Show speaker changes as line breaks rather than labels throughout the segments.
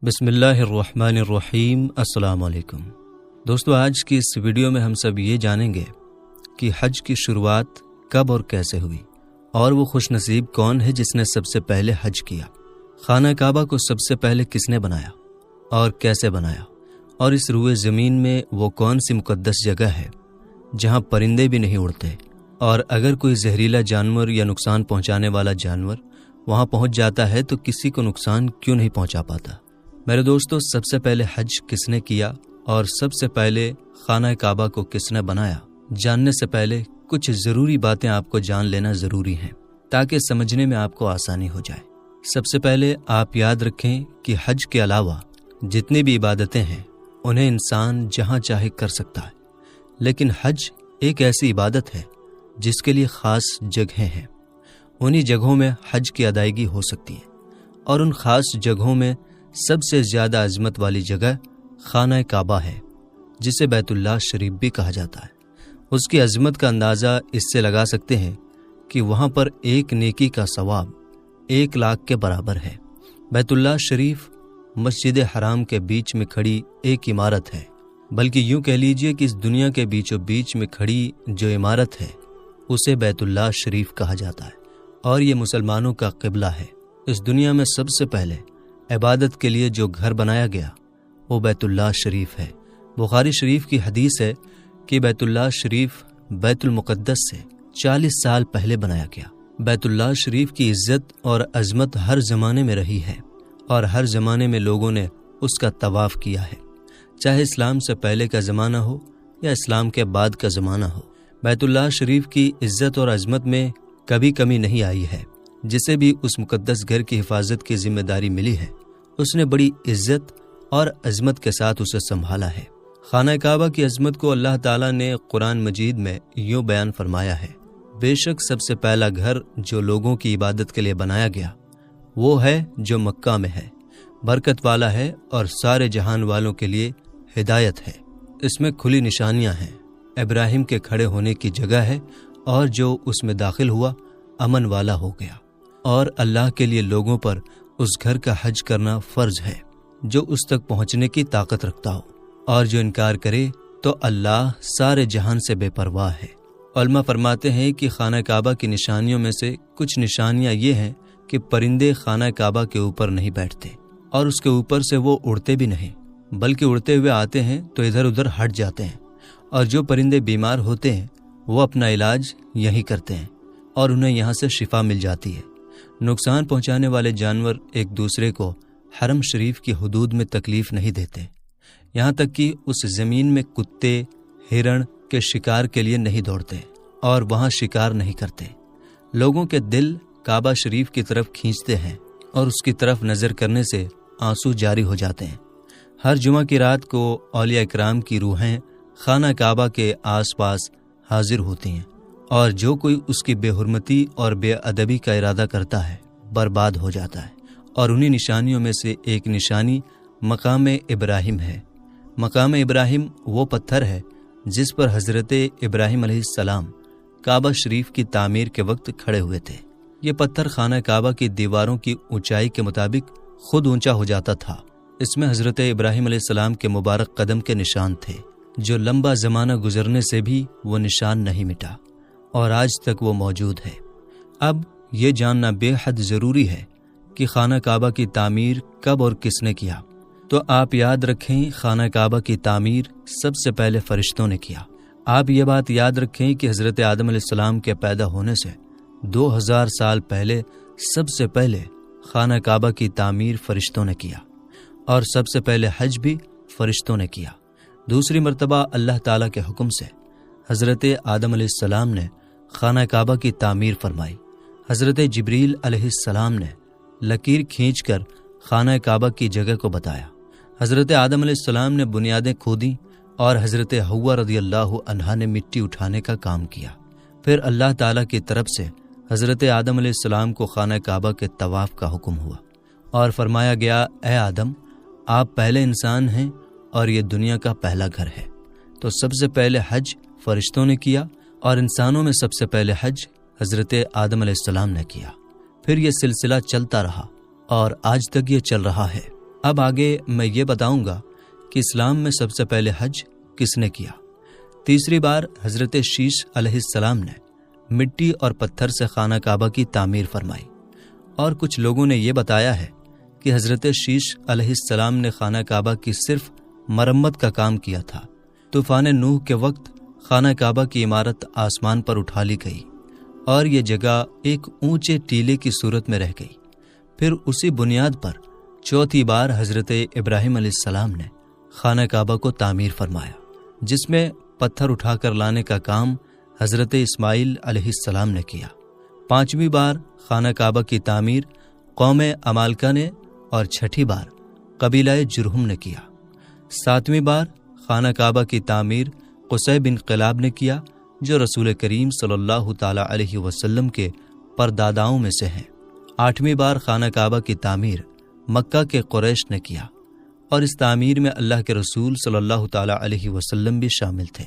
بسم اللہ الرحمن الرحیم۔ السلام علیکم دوستو، آج کی اس ویڈیو میں ہم سب یہ جانیں گے کہ حج کی شروعات کب اور کیسے ہوئی، اور وہ خوش نصیب کون ہے جس نے سب سے پہلے حج کیا، خانہ کعبہ کو سب سے پہلے کس نے بنایا اور کیسے بنایا، اور اس روئے زمین میں وہ کون سی مقدس جگہ ہے جہاں پرندے بھی نہیں اڑتے، اور اگر کوئی زہریلا جانور یا نقصان پہنچانے والا جانور وہاں پہنچ جاتا ہے تو کسی کو نقصان کیوں نہیں پہنچا پاتا۔ میرے دوستو، سب سے پہلے حج کس نے کیا اور سب سے پہلے خانہ کعبہ کو کس نے بنایا، جاننے سے پہلے کچھ ضروری باتیں آپ کو جان لینا ضروری ہیں تاکہ سمجھنے میں آپ کو آسانی ہو جائے۔ سب سے پہلے آپ یاد رکھیں کہ حج کے علاوہ جتنی بھی عبادتیں ہیں انہیں انسان جہاں چاہے کر سکتا ہے، لیکن حج ایک ایسی عبادت ہے جس کے لیے خاص جگہیں ہیں۔ انہی جگہوں میں حج کی ادائیگی ہو سکتی ہے، اور ان خاص جگہوں میں سب سے زیادہ عظمت والی جگہ خانہ کعبہ ہے، جسے بیت اللہ شریف بھی کہا جاتا ہے۔ اس کی عظمت کا اندازہ اس سے لگا سکتے ہیں کہ وہاں پر ایک نیکی کا ثواب 1,00,000 کے برابر ہے۔ بیت اللہ شریف مسجد حرام کے بیچ میں کھڑی ایک عمارت ہے، بلکہ یوں کہہ لیجئے کہ اس دنیا کے بیچوں بیچ میں کھڑی جو عمارت ہے اسے بیت اللہ شریف کہا جاتا ہے، اور یہ مسلمانوں کا قبلہ ہے۔ اس دنیا میں سب سے پہلے عبادت کے لیے جو گھر بنایا گیا وہ بیت اللہ شریف ہے۔ بخاری شریف کی حدیث ہے کہ بیت اللہ شریف بیت المقدس سے 40 سال پہلے بنایا گیا۔ بیت اللہ شریف کی عزت اور عظمت ہر زمانے میں رہی ہے، اور ہر زمانے میں لوگوں نے اس کا طواف کیا ہے، چاہے اسلام سے پہلے کا زمانہ ہو یا اسلام کے بعد کا زمانہ ہو۔ بیت اللہ شریف کی عزت اور عظمت میں کبھی کمی نہیں آئی ہے۔ جسے بھی اس مقدس گھر کی حفاظت کی ذمہ داری ملی ہے، اس نے بڑی عزت اور عظمت کے ساتھ اسے سنبھالا ہے۔ خانہ کعبہ کی عظمت کو اللہ تعالیٰ نے قرآن مجید میں یوں بیان فرمایا ہے: بے شک سب سے پہلا گھر جو لوگوں کی عبادت کے لیے بنایا گیا وہ ہے جو مکہ میں ہے، برکت والا ہے اور سارے جہان والوں کے لیے ہدایت ہے۔ اس میں کھلی نشانیاں ہیں، ابراہیم کے کھڑے ہونے کی جگہ ہے، اور جو اس میں داخل ہوا امن والا ہو گیا، اور اللہ کے لیے لوگوں پر اس گھر کا حج کرنا فرض ہے جو اس تک پہنچنے کی طاقت رکھتا ہو، اور جو انکار کرے تو اللہ سارے جہان سے بے پرواہ ہے۔ علماء فرماتے ہیں کہ خانہ کعبہ کی نشانیوں میں سے کچھ نشانیاں یہ ہیں کہ پرندے خانہ کعبہ کے اوپر نہیں بیٹھتے، اور اس کے اوپر سے وہ اڑتے بھی نہیں، بلکہ اڑتے ہوئے آتے ہیں تو ادھر ادھر ہٹ جاتے ہیں، اور جو پرندے بیمار ہوتے ہیں وہ اپنا علاج یہی کرتے ہیں اور انہیں یہاں سے شفا مل جاتی ہے۔ نقصان پہنچانے والے جانور ایک دوسرے کو حرم شریف کی حدود میں تکلیف نہیں دیتے، یہاں تک کہ اس زمین میں کتے ہرن کے شکار کے لیے نہیں دوڑتے اور وہاں شکار نہیں کرتے۔ لوگوں کے دل کعبہ شریف کی طرف کھینچتے ہیں، اور اس کی طرف نظر کرنے سے آنسو جاری ہو جاتے ہیں۔ ہر جمعہ کی رات کو اولیاء اکرام کی روحیں خانہ کعبہ کے آس پاس حاضر ہوتی ہیں، اور جو کوئی اس کی بے حرمتی اور بے ادبی کا ارادہ کرتا ہے برباد ہو جاتا ہے۔ اور انہی نشانیوں میں سے ایک نشانی مقام ابراہیم ہے۔ مقام ابراہیم وہ پتھر ہے جس پر حضرت ابراہیم علیہ السلام کعبہ شریف کی تعمیر کے وقت کھڑے ہوئے تھے۔ یہ پتھر خانہ کعبہ کی دیواروں کی اونچائی کے مطابق خود اونچا ہو جاتا تھا۔ اس میں حضرت ابراہیم علیہ السلام کے مبارک قدم کے نشان تھے، جو لمبا زمانہ گزرنے سے بھی وہ نشان نہیں مٹا، اور آج تک وہ موجود ہے۔ اب یہ جاننا بے حد ضروری ہے کہ خانہ کعبہ کی تعمیر کب اور کس نے کیا۔ تو آپ یاد رکھیں، خانہ کعبہ کی تعمیر سب سے پہلے فرشتوں نے کیا۔ آپ یہ بات یاد رکھیں کہ حضرت آدم علیہ السلام کے پیدا ہونے سے 2000 سال پہلے سب سے پہلے خانہ کعبہ کی تعمیر فرشتوں نے کیا، اور سب سے پہلے حج بھی فرشتوں نے کیا۔ دوسری مرتبہ اللہ تعالیٰ کے حکم سے حضرت آدم علیہ السلام نے خانہ کعبہ کی تعمیر فرمائی۔ حضرت جبریل علیہ السلام نے لکیر کھینچ کر خانہ کعبہ کی جگہ کو بتایا۔ حضرت آدم علیہ السلام نے بنیادیں کھودیں، اور حضرت حوا رضی اللہ عنہا نے مٹی اٹھانے کا کام کیا۔ پھر اللہ تعالیٰ کی طرف سے حضرت آدم علیہ السلام کو خانہ کعبہ کے طواف کا حکم ہوا، اور فرمایا گیا: اے آدم، آپ پہلے انسان ہیں اور یہ دنیا کا پہلا گھر ہے۔ تو سب سے پہلے حج فرشتوں نے کیا، اور انسانوں میں سب سے پہلے حج حضرت آدم علیہ السلام نے کیا۔ پھر یہ سلسلہ چلتا رہا اور آج تک یہ چل رہا ہے۔ اب آگے میں یہ بتاؤں گا کہ اسلام میں سب سے پہلے حج کس نے کیا۔ تیسری بار حضرت شیش علیہ السلام نے مٹی اور پتھر سے خانہ کعبہ کی تعمیر فرمائی، اور کچھ لوگوں نے یہ بتایا ہے کہ حضرت شیش علیہ السلام نے خانہ کعبہ کی صرف مرمت کا کام کیا تھا۔ طوفان نوح کے وقت خانہ کعبہ کی عمارت آسمان پر اٹھا لی گئی اور یہ جگہ ایک اونچے ٹیلے کی صورت میں رہ گئی۔ پھر اسی بنیاد پر چوتھی بار حضرت ابراہیم علیہ السلام نے خانہ کعبہ کو تعمیر فرمایا، جس میں پتھر اٹھا کر لانے کا کام حضرت اسماعیل علیہ السلام نے کیا۔ پانچویں بار خانہ کعبہ کی تعمیر قوم عمالقہ نے اور چھٹی بار قبیلہ جرہم نے کیا۔ ساتویں بار خانہ کعبہ کی تعمیر قصی بن کلاب نے کیا، جو رسول کریم صلی اللہ تعالی علیہ وسلم کے پرداداؤں میں سے ہیں۔ آٹھویں بار خانہ کعبہ کی تعمیر مکہ کے قریش نے کیا، اور اس تعمیر میں اللہ کے رسول صلی اللہ تعالی علیہ وسلم بھی شامل تھے۔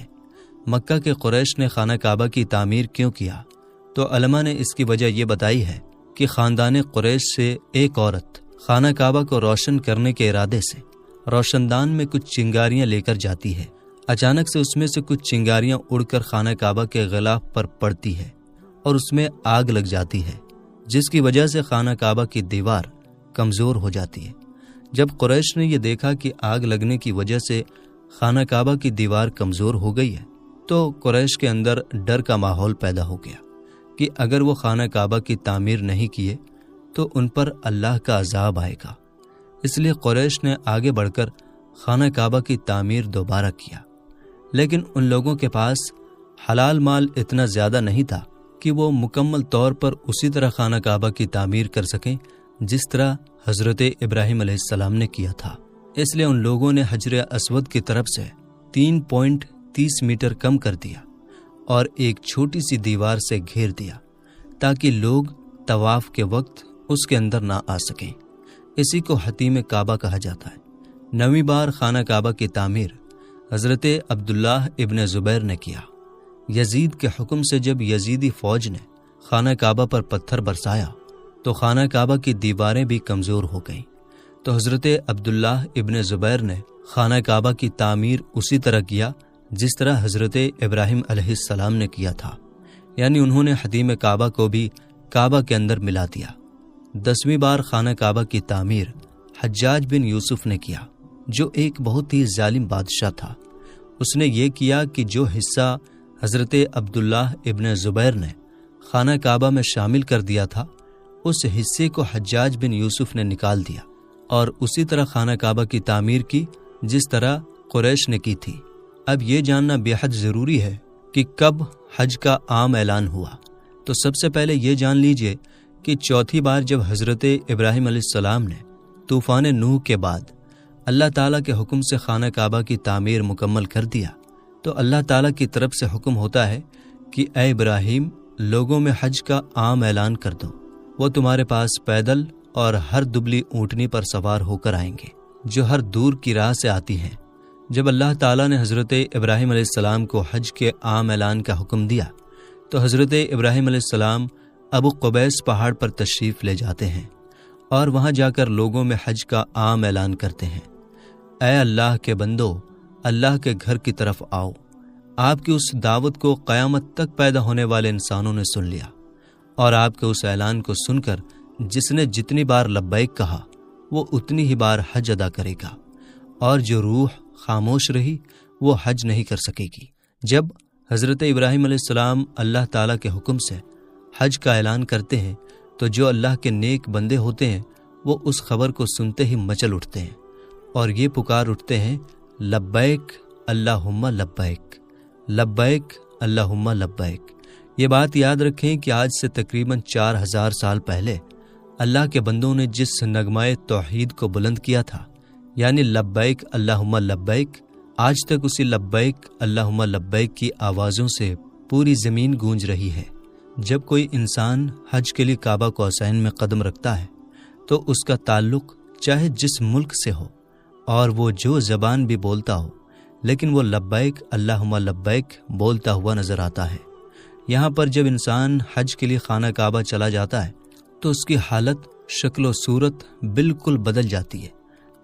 مکہ کے قریش نے خانہ کعبہ کی تعمیر کیوں کیا؟ تو علماء نے اس کی وجہ یہ بتائی ہے کہ خاندان قریش سے ایک عورت خانہ کعبہ کو روشن کرنے کے ارادے سے روشن دان میں کچھ چنگاریاں لے کر جاتی ہے۔ اچانک سے اس میں سے کچھ چنگاریاں اڑ کر خانہ کعبہ کے غلاف پر پڑتی ہے اور اس میں آگ لگ جاتی ہے، جس کی وجہ سے خانہ کعبہ کی دیوار کمزور ہو جاتی ہے۔ جب قریش نے یہ دیکھا کہ آگ لگنے کی وجہ سے خانہ کعبہ کی دیوار کمزور ہو گئی ہے، تو قریش کے اندر ڈر کا ماحول پیدا ہو گیا کہ اگر وہ خانہ کعبہ کی تعمیر نہیں کیے تو ان پر اللہ کا عذاب آئے گا۔ اس لیے قریش نے آگے بڑھ کر خانہ کعبہ کی تعمیر دوبارہ کیا، لیکن ان لوگوں کے پاس حلال مال اتنا زیادہ نہیں تھا کہ وہ مکمل طور پر اسی طرح خانہ کعبہ کی تعمیر کر سکیں جس طرح حضرت ابراہیم علیہ السلام نے کیا تھا۔ اس لیے ان لوگوں نے حجر اسود کی طرف سے 3.30 میٹر کم کر دیا اور ایک چھوٹی سی دیوار سے گھیر دیا تاکہ لوگ طواف کے وقت اس کے اندر نہ آ سکیں۔ اسی کو حتیم کعبہ کہا جاتا ہے۔ 9ویں بار خانہ کعبہ کی تعمیر حضرت عبداللہ ابن زبیر نے کیا۔ یزید کے حکم سے جب یزیدی فوج نے خانہ کعبہ پر پتھر برسایا تو خانہ کعبہ کی دیواریں بھی کمزور ہو گئیں، تو حضرت عبداللہ ابن زبیر نے خانہ کعبہ کی تعمیر اسی طرح کیا جس طرح حضرت ابراہیم علیہ السلام نے کیا تھا، یعنی انہوں نے حتیم کعبہ کو بھی کعبہ کے اندر ملا دیا۔ 10ویں بار خانہ کعبہ کی تعمیر حجاج بن یوسف نے کیا، جو ایک بہت ہی ظالم بادشاہ تھا۔ اس نے یہ کیا کہ جو حصہ حضرت عبداللہ ابن زبیر نے خانہ کعبہ میں شامل کر دیا تھا، اس حصے کو حجاج بن یوسف نے نکال دیا اور اسی طرح خانہ کعبہ کی تعمیر کی جس طرح قریش نے کی تھی۔ اب یہ جاننا بے حد ضروری ہے کہ کب حج کا عام اعلان ہوا۔ تو سب سے پہلے یہ جان لیجئے کہ چوتھی بار جب حضرت ابراہیم علیہ السلام نے طوفان نوح کے بعد اللہ تعالیٰ کے حکم سے خانہ کعبہ کی تعمیر مکمل کر دیا، تو اللہ تعالیٰ کی طرف سے حکم ہوتا ہے کہ اے ابراہیم، لوگوں میں حج کا عام اعلان کر دو، وہ تمہارے پاس پیدل اور ہر دبلی اونٹنی پر سوار ہو کر آئیں گے جو ہر دور کی راہ سے آتی ہیں۔ جب اللہ تعالیٰ نے حضرت ابراہیم علیہ السلام کو حج کے عام اعلان کا حکم دیا تو حضرت ابراہیم علیہ السلام ابو قبیس پہاڑ پر تشریف لے جاتے ہیں اور وہاں جا کر لوگوں میں حج کا عام اعلان کرتے ہیں۔ اے اللہ کے بندو، اللہ کے گھر کی طرف آؤ۔ آپ کی اس دعوت کو قیامت تک پیدا ہونے والے انسانوں نے سن لیا، اور آپ کے اس اعلان کو سن کر جس نے جتنی بار لبیک کہا وہ اتنی ہی بار حج ادا کرے گا، اور جو روح خاموش رہی وہ حج نہیں کر سکے گی۔ جب حضرت ابراہیم علیہ السلام اللہ تعالیٰ کے حکم سے حج کا اعلان کرتے ہیں تو جو اللہ کے نیک بندے ہوتے ہیں وہ اس خبر کو سنتے ہی مچل اٹھتے ہیں اور یہ پکار اٹھتے ہیں، لبیک اللہم لبیک، لبیک اللہم لبیک۔ یہ بات یاد رکھیں کہ آج سے تقریباً 4000 سال پہلے اللہ کے بندوں نے جس نغمۂ توحید کو بلند کیا تھا، یعنی لبیک اللہم لبیک، آج تک اسی لبیک اللہم لبیک کی آوازوں سے پوری زمین گونج رہی ہے۔ جب کوئی انسان حج کے لیے کعبہ کوسین میں قدم رکھتا ہے تو اس کا تعلق چاہے جس ملک سے ہو اور وہ جو زبان بھی بولتا ہو، لیکن وہ لبیک اللہم لبیک بولتا ہوا نظر آتا ہے۔ یہاں پر جب انسان حج کے لیے خانہ کعبہ چلا جاتا ہے تو اس کی حالت، شکل و صورت بالکل بدل جاتی ہے،